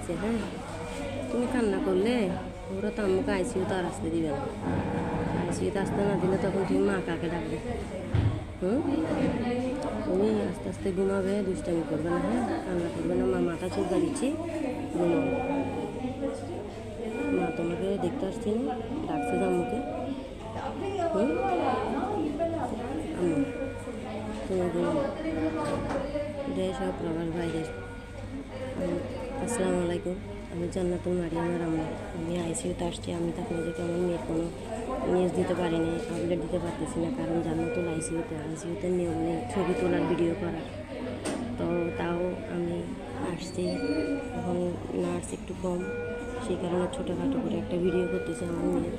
দিচ্ছে। হ্যাঁ, তুমি কান্না করলে ওরা তো আম্মুকে আইসিইউতে আর আসতে দিবে না। আইসিইউতে আসতে না দিলে তখন তুমি মা কাকে ডাকবে? তুমি আস্তে আস্তে ঘুমাবে, দুষ্টামি করবে না। হ্যাঁ, কান্না করবে না। মা মাথা চুলকা দিচ্ছি, ঘুমাও। মা তোমাকে দেখতে আসছি না, ডাকছে যে আম্মুকে। আম্মু তুমি ঘুমাও। দেশ ও প্রবাস ভাইদের আসসালামু আলাইকুম। আমি জান্নাতুল মারিয়ামের আম্মু। আমি আইসিইউতে আসছি। আমি তো আপনাদেরকে আমার মেয়ের কোনো নিউজ দিতে পারিনি, আপডেট দিতে পারতেছি না, কারণ জান্নাতুল আইসিইউতে নিয়ম নেই ছবি তোলার, ভিডিও করার। তো তাও আমি আসছি। এখন নার্স একটু কম, সেই কারণে ছোটোখাটো করে একটা ভিডিও করতেছি আমার মেয়ের।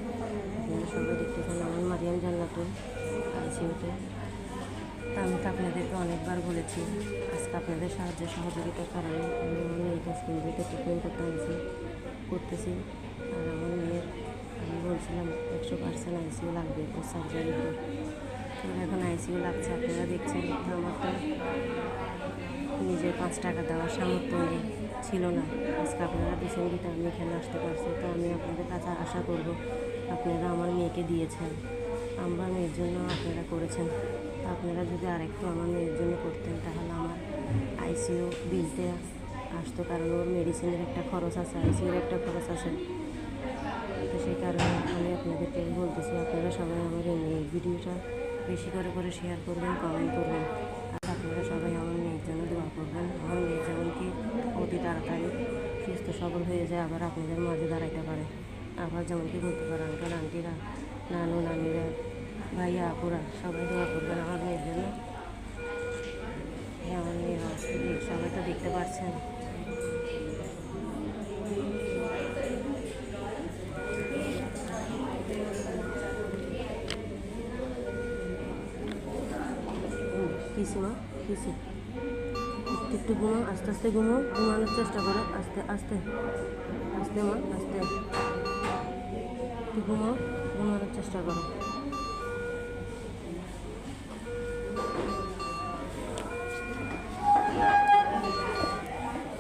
আপনারা সবাই দেখতেছেন আমার মারিয়াম জান্নাতুল আইসিইউতে। তা আমি তো আপনাদেরকে অনেকবার বলেছি, আজকে আপনাদের সাহায্য সহযোগিতার কারণে আমি আমার মেয়েকে স্কিনভিতে ট্রিটমেন্ট করতেছি। আর আমার মেয়ের আমি বলছিলাম 100% আইসিইউ লাগবে ও সার্জারির পর। এখন আইসিইউ লাগছে। আপনারা দেখছেন আমার তো নিজের 5 টাকা দেওয়ার সামর্থ্য ছিল না। আজকে আপনারা দিয়েছেন দিতে আমি এখানে আসতে পারছি। তো আমি আপনাদের কাছে আশা করব আপনারা আমার মেয়েকে দিয়েছেন, আমার মেয়ের জন্য আপনারা করেছেন। তো আপনারা যদি আরেকটু আমার মেয়ের জন্য করতেন তাহলে আমার আইসিইউ বিলতে আসতো, কারণ ওর মেডিসিনের একটা খরচ আছে, আইসিইউর একটা খরচ আছে। তো সেই কারণে আমি আপনাদেরকে বলতেছি, আপনারা সবাই আমার এই ভিডিওটা বেশি করে শেয়ার করবেন, কমেন্ট করবেন। আর আপনারা সবাই আমার মেয়ের জন্য দোয়া করবেন। আমার মেয়ে যেমন কি অতি তাড়াতাড়ি সুস্থ সবল হয়ে যায়, আবার আপনাদের মাঝে দাঁড়াইতে পারে। আবার যেমন কি বলতে পারে আঙ্কেল আন্টিরা, নানু নানিরা, ভাইয়া আপুরা, সবাই দোয়া করবেন আমার মেয়ের জন্য। আমার মেয়ের অবস্থা সবাই তো দেখতে পাচ্ছেন। কিসে মা, কিসে? একটু ঘুমাও, আস্তে আস্তে ঘুমাও, ঘুমানোর চেষ্টা করো, আস্তে আস্তে আস্তে মা, আস্তে একটু ঘুমাও, ঘুমানোর চেষ্টা করো।